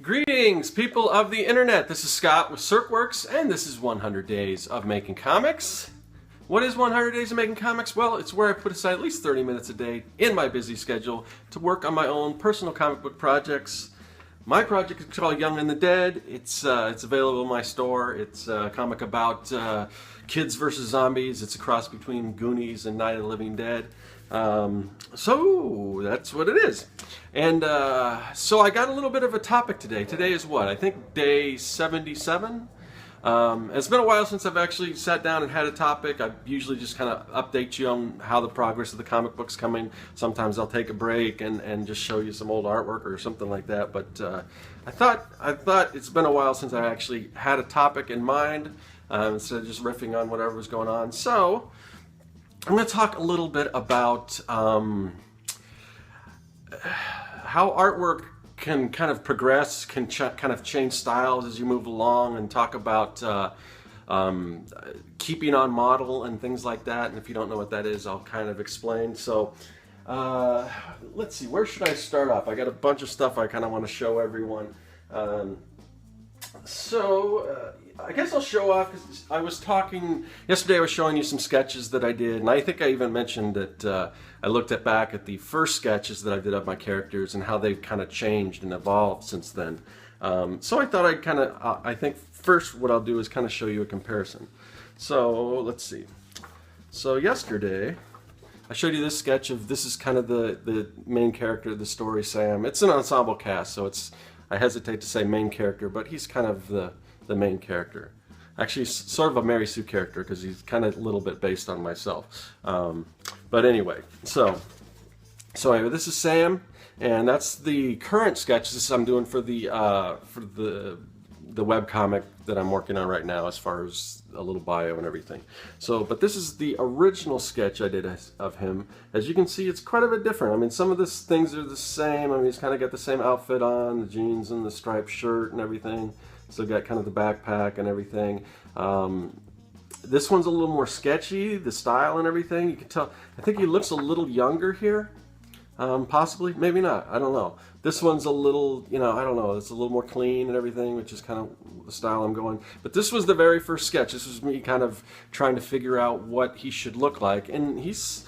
Greetings, people of the internet. This is Scott with CircWorks, and this is 100 Days of Making Comics. What is 100 Days of Making Comics? Well, it's where I put aside at least 30 minutes a day in my busy schedule to work on my own personal comic book projects. My project is called Young and the Dead. It's available in my store. It's a comic about kids versus zombies. It's a cross between Goonies and Night of the Living Dead. So that's what it is. And so I got a little bit of a topic today. Today is what? I think day 77. It's been a while since I've actually sat down and had a topic. I usually just kind of update you on how the progress of the comic book's coming. Sometimes I'll take a break and just show you some old artwork or something like that. But I thought it's been a while since I actually had a topic in mind instead of just riffing on whatever was going on. So I'm going to talk a little bit about how artwork can kind of progress, can kind of change styles as you move along, and talk about keeping on model and things like that. And if you don't know what that is, I'll kind of explain. So let's see, where should I start off? I got a bunch of stuff I kind of want to show everyone. I guess I'll show off, because I was talking yesterday. I was showing you some sketches that I did, and I think I even mentioned that I looked back at the first sketches that I did of my characters and how they've kind of changed and evolved since then. So I thought I'd kind of, I think first what I'll do is kind of show you a comparison. So let's see. So yesterday I showed you this sketch of, this is kind of the main character of the story, Sam. It's an ensemble cast, so I hesitate to say main character, but he's kind of the main character. Actually, sort of a Mary Sue character, because he's kind of a little bit based on myself. But anyway, so anyway, this is Sam, and that's the current sketch this I'm doing for the webcomic that I'm working on right now, as far as a little bio and everything. So, but this is the original sketch I did of him. As you can see, it's quite a bit different. I mean, some of the things are the same. I mean, he's kind of got the same outfit on, the jeans and the striped shirt and everything. Still got kind of the backpack and everything. This one's a little more sketchy, the style and everything. You can tell, I think he looks a little younger here. Possibly, maybe not, I don't know. This one's a little, I don't know, it's a little more clean and everything, which is kind of the style I'm going. But this was the very first sketch. This was me kind of trying to figure out what he should look like. And he's,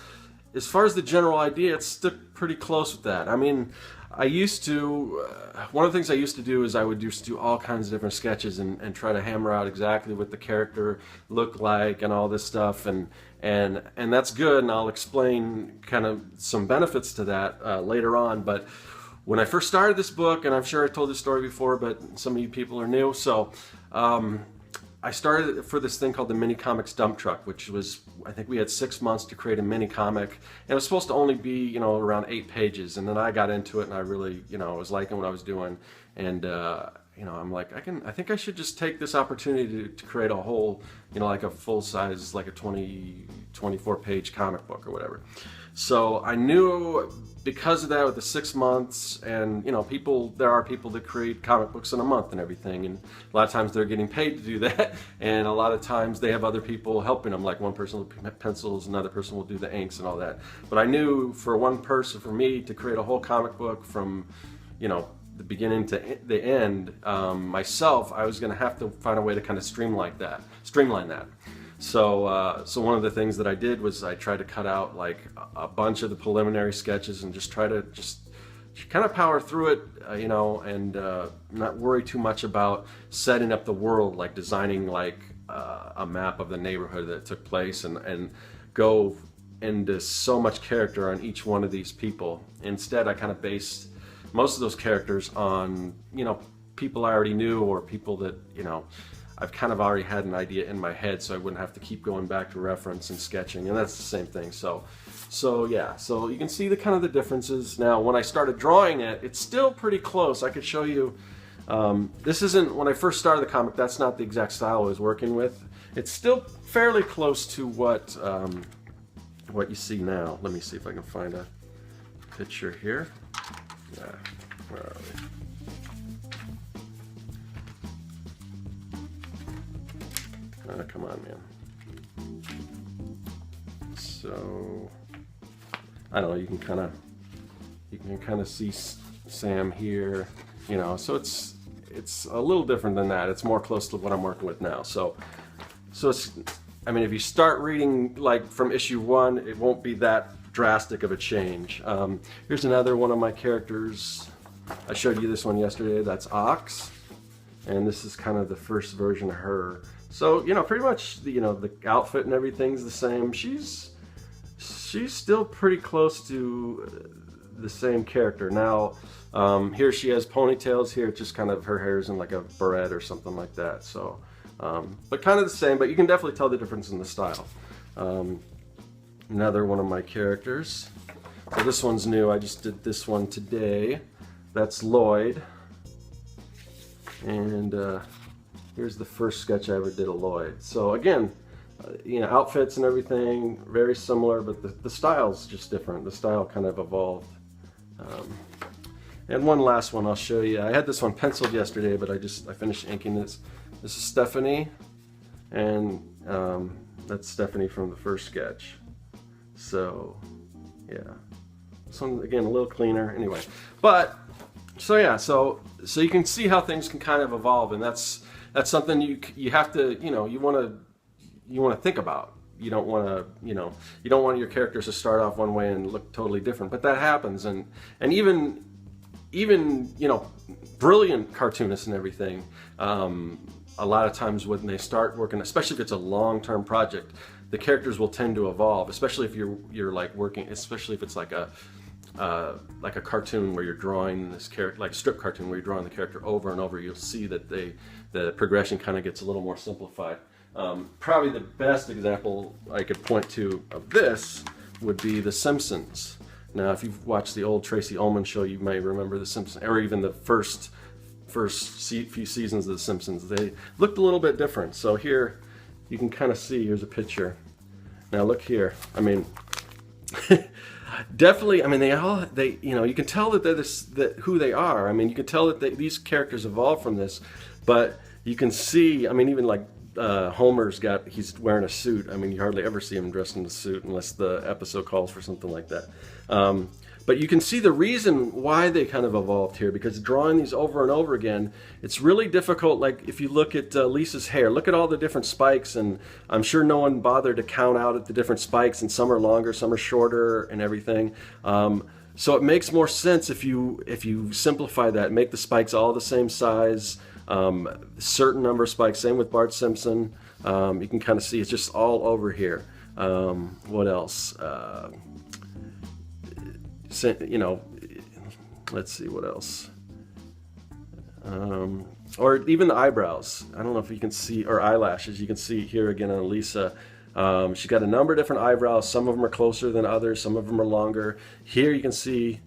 as far as the general idea, it's stuck pretty close with that. I mean, I used to, one of the things I used to do is I would just do all kinds of different sketches and try to hammer out exactly what the character looked like and all this stuff, and that's good, and I'll explain kind of some benefits to that later on. But when I first started this book, and I'm sure I told this story before, but some of you people are new, so I started for this thing called the Mini Comics Dump Truck, which was, I think we had 6 months to create a mini comic, and it was supposed to only be, around 8 pages. And then I got into it, and I really, was liking what I was doing, and I'm like, I think I should just take this opportunity to create a whole, like a full size, like a 24 page comic book or whatever. So I knew, because of that, with the 6 months, and there are people that create comic books in a month and everything, and a lot of times they're getting paid to do that, and a lot of times they have other people helping them, like one person will paint pencils, another person will do the inks and all that. But I knew for one person, for me to create a whole comic book from, the beginning to the end, myself, I was going to have to find a way to kind of streamline that. So one of the things that I did was I tried to cut out like a bunch of the preliminary sketches and just try to just kind of power through it, and not worry too much about setting up the world, like designing like a map of the neighborhood that took place, and go into so much character on each one of these people. Instead, I kind of based most of those characters on, people I already knew, or people that, I've kind of already had an idea in my head, so I wouldn't have to keep going back to reference and sketching, and that's the same thing. So yeah, so you can see the kind of the differences. Now, when I started drawing it, it's still pretty close. I could show you, this isn't, when I first started the comic, that's not the exact style I was working with. It's still fairly close to what you see now. Let me see if I can find a picture here. Yeah, where are we? Oh, come on, man. So I don't know, you can kind of see Sam here, you know, so it's a little different than that. It's more close to what I'm working with now. So it's, I mean, if you start reading like from issue 1, it won't be that drastic of a change. Here's another one of my characters. I showed you this one yesterday. That's Ox, and this is kind of the first version of her. So, you know, pretty much the, you know, the outfit and everything's the same. She's still pretty close to the same character. Now, here she has ponytails. Here it's just kind of her hair's in like a barrette or something like that. So, but kind of the same, but you can definitely tell the difference in the style. Another one of my characters. So this one's new. I just did this one today. That's Lloyd. And here's the first sketch I ever did of Lloyd. So again, you know, outfits and everything very similar, but the style's just different. The style kind of evolved. And one last one I'll show you. I had this one penciled yesterday, but I finished inking this. This is Stephanie, and that's Stephanie from the first sketch. So yeah, this one again a little cleaner. Anyway, but so yeah, so you can see how things can kind of evolve, and that's something you have to, you know, you want to think about. You don't want to, you know, you don't want your characters to start off one way and look totally different, but that happens, and even you know, brilliant cartoonists and everything, a lot of times when they start working, especially if it's a long-term project, the characters will tend to evolve, especially if you're like working, especially if it's like a cartoon where you're drawing this character, like a strip cartoon where you're drawing the character over and over. You'll see that the progression kind of gets a little more simplified. Probably the best example I could point to of this would be The Simpsons. Now, if you've watched the old Tracy Ullman show, you may remember The Simpsons, or even the first few seasons of The Simpsons. They looked a little bit different. So here, you can kind of see, here's a picture. Now look here, I mean, definitely, I mean, they you know, you can tell that they're who they are. I mean, you can tell that these characters evolved from this, but you can see, I mean, even like he's wearing a suit. I mean, you hardly ever see him dressed in a suit unless the episode calls for something like that. But you can see the reason why they kind of evolved here, because drawing these over and over again, it's really difficult. Like if you look at Lisa's hair, look at all the different spikes, and I'm sure no one bothered to count out at the different spikes, and some are longer, some are shorter, and everything. So it makes more sense if you simplify that, make the spikes all the same size, certain number of spikes. Same with Bart Simpson. You can kind of see it's just all over here. What else? You know, let's see what else. Or even the eyebrows. I don't know if you can see, or eyelashes. You can see here again on Lisa. She's got a number of different eyebrows. Some of them are closer than others. Some of them are longer. Here you can see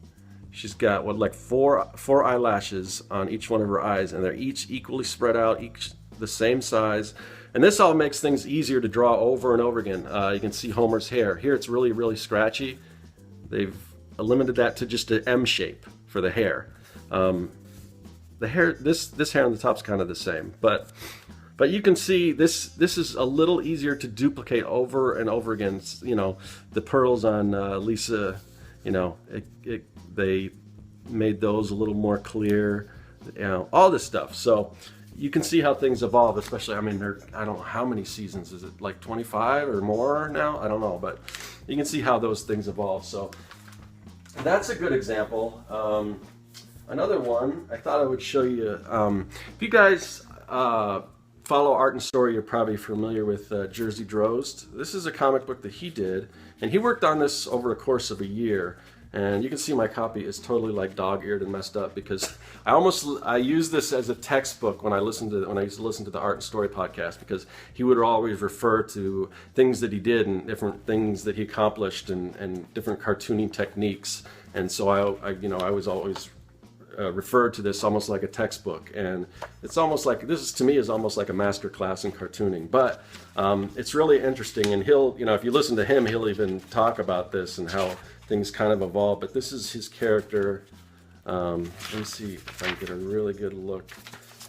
she's got like four eyelashes on each one of her eyes, and they're each equally spread out, each the same size. And this all makes things easier to draw over and over again. You can see Homer's hair. Here it's really, really scratchy. They've limited that to just an M shape for the hair. The hair, this hair on the top is kind of the same, but you can see this is a little easier to duplicate over and over again. It's, you know, the pearls on Lisa, you know, they made those a little more clear, you know, all this stuff. So you can see how things evolve, especially, I mean, I don't know how many seasons, is it like 25 or more now? I don't know, but you can see how those things evolve. So that's a good example. Another one I thought I would show you. If you guys follow Art and Story, you're probably familiar with Jersey Drozd. This is a comic book that he did, and he worked on this over a course of a year. And you can see my copy is totally like dog-eared and messed up, because I use this as a textbook when I used to listen to the Art and Story podcast, because he would always refer to things that he did and different things that he accomplished and different cartooning techniques. And so I was always referred to this almost like a textbook, and it's almost like to me is almost like a master class in cartooning. But it's really interesting, and he'll, you know, if you listen to him, he'll even talk about this and how things kind of evolve. But this is his character. Let me see if I can get a really good look.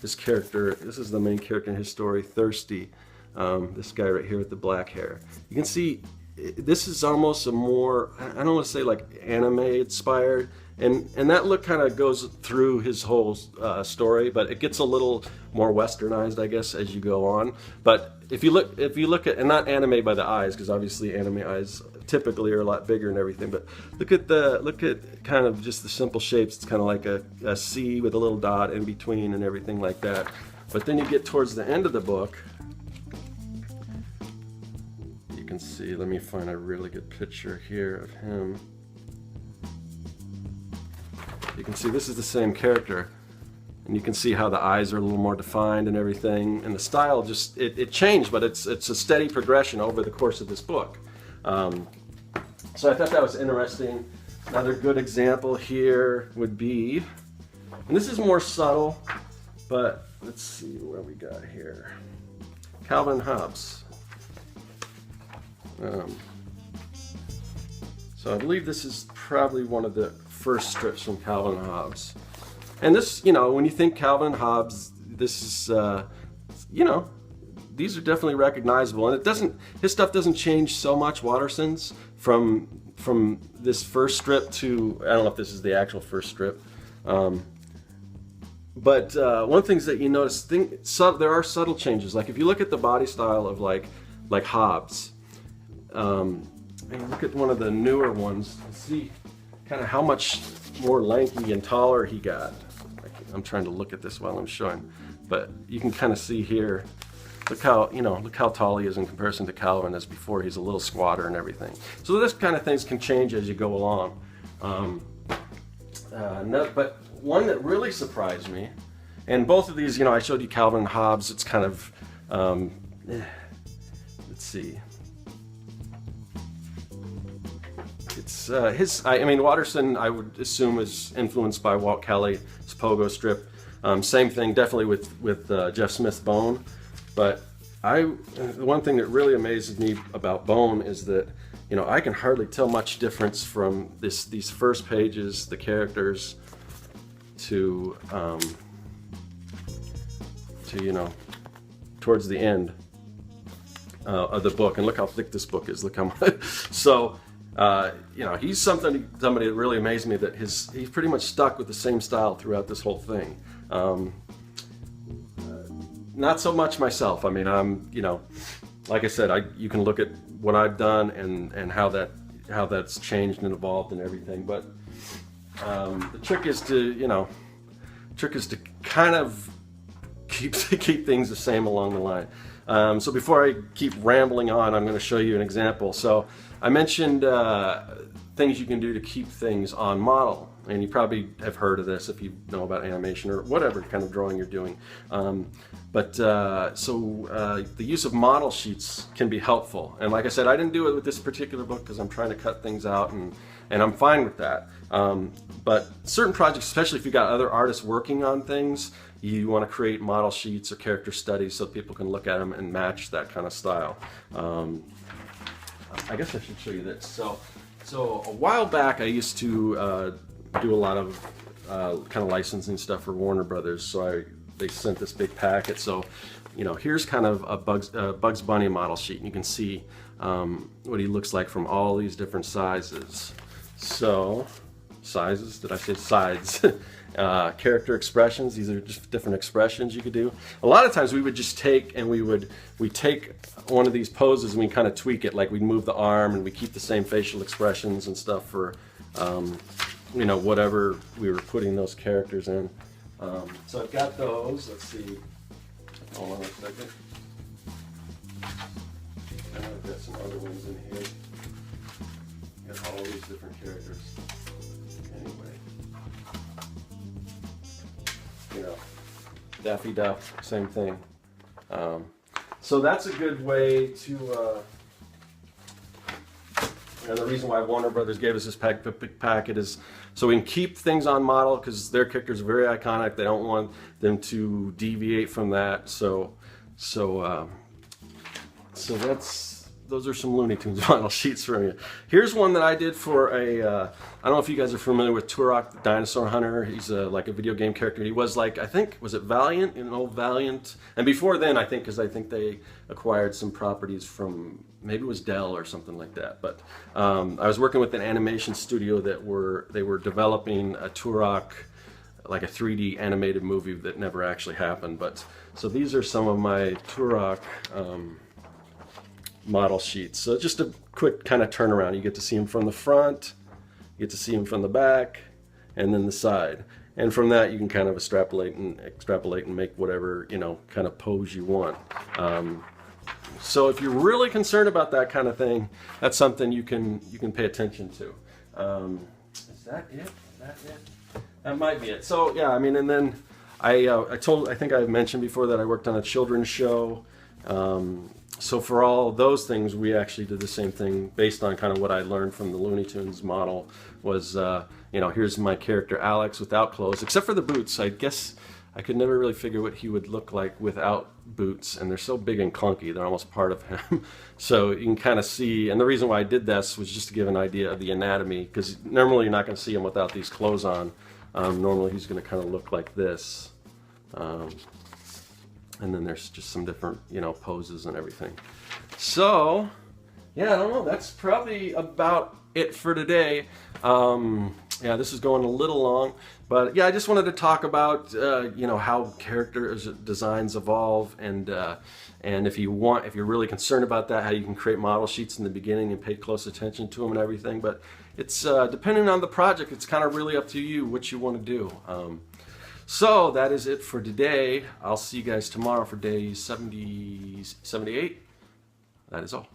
This character, this is the main character in his story, Thirsty. This guy right here with the black hair. You can see this is almost a more, I don't want to say like anime inspired, and that look kind of goes through his whole story, but it gets a little more westernized, I guess, as you go on. But if you look at, and not anime by the eyes, because obviously anime eyes typically are a lot bigger and everything, but look at kind of just the simple shapes. It's kind of like a C with a little dot in between and everything like that. But then you get towards the end of the book, you can see, let me find a really good picture here of him. You can see this is the same character, and you can see how the eyes are a little more defined and everything, and the style just, it changed, but it's a steady progression over the course of this book. So I thought that was interesting. Another good example here would be, and this is more subtle, but let's see where we got here. Calvin and Hobbes. So I believe this is probably one of the first strips from Calvin and Hobbes. And this, you know, when you think Calvin and Hobbes, this is, you know, these are definitely recognizable. And it doesn't, his stuff doesn't change so much, Watterson's, from this first strip to, I don't know if this is the actual first strip. But one of the things that you notice, there are subtle changes. Like if you look at the body style of like Hobbes, and look at one of the newer ones, see kind of how much more lanky and taller he got. I'm trying to look at this while I'm showing, but you can kind of see here, look how tall he is in comparison to Calvin as before. He's a little squatter and everything. So this kind of things can change as you go along. But one that really surprised me, and both of these, you know, I showed you Calvin and Hobbes. It's kind of, let's see. It's I mean, Watterson, I would assume, is influenced by Walt Kelly's Pogo strip. Same thing, definitely with Jeff Smith's Bone. But the one thing that really amazes me about Bone is that, you know, I can hardly tell much difference from these first pages, the characters, to you know, towards the end of the book. And look how thick this book is. Look how much. So. You know, he's somebody that really amazed me, that he's pretty much stuck with the same style throughout this whole thing. Not so much myself. I mean, I'm, you know, like I said, you can look at what I've done and how that's changed and evolved and everything. But the trick is to kind of keep things the same along the line. So before I keep rambling on, I'm going to show you an example. So I mentioned things you can do to keep things on model, and you probably have heard of this if you know about animation or whatever kind of drawing you're doing. The use of model sheets can be helpful. And like I said, I didn't do it with this particular book because I'm trying to cut things out, and I'm fine with that. But certain projects, especially if you've got other artists working on things, you want to create model sheets or character studies so people can look at them and match that kind of style. I guess I should show you this. So a while back, I used to do a lot of kind of licensing stuff for Warner Brothers. So they sent this big packet. So, you know, here's kind of a Bugs Bunny model sheet, and you can see what he looks like from all these different sizes. So, sizes? Did I say sides? Character expressions. These are just different expressions you could do. A lot of times we would just take and we take one of these poses and we kind of tweak it, like we'd move the arm and we keep the same facial expressions and stuff for you know, whatever we were putting those characters in. So I've got those. Let's see. Hold on a second. I've got some other ones in here. Got all these different characters. Anyway. You know, Daffy Duck, same thing. So that's a good way to, and the reason why Warner Brothers gave us this packet is so we can keep things on model, because their characters are very iconic. They don't want them to deviate from that. So those those are some Looney Tunes model sheets from you. Here's one that I did for a, I don't know if you guys are familiar with Turok the Dinosaur Hunter. He's like a video game character. He was like, I think, was it Valiant, an old Valiant? And before then, I think, because I think they acquired some properties from, maybe it was Dell or something like that. But I was working with an animation studio that they were developing a Turok, like a 3D animated movie that never actually happened. But so these are some of my Turok model sheets. So just a quick kind of turnaround. You get to see them from the front, you get to see them from the back, and then the side. And from that, you can kind of extrapolate and make whatever, you know, kind of pose you want. So if you're really concerned about that kind of thing, that's something you can pay attention to. Is that it? Is that it? That might be it. So yeah, I mean, and then I think I mentioned before that I worked on a children's show. So for all those things, we actually did the same thing based on kind of what I learned from the Looney Tunes model. Was you know, here's my character Alex without clothes, except for the boots. I guess I could never really figure what he would look like without boots, and they're so big and clunky, they're almost part of him. So you can kind of see, and the reason why I did this was just to give an idea of the anatomy, because normally you're not going to see him without these clothes on. Normally he's going to kind of look like this. And then there's just some different, you know, poses and everything. So, yeah, I don't know. That's probably about it for today. Yeah, this is going a little long, but yeah, I just wanted to talk about, you know, how character designs evolve, and if you're really concerned about that, how you can create model sheets in the beginning and pay close attention to them and everything. But it's depending on the project, it's kind of really up to you what you want to do. So that is it for today. I'll see you guys tomorrow for day 78. That is all.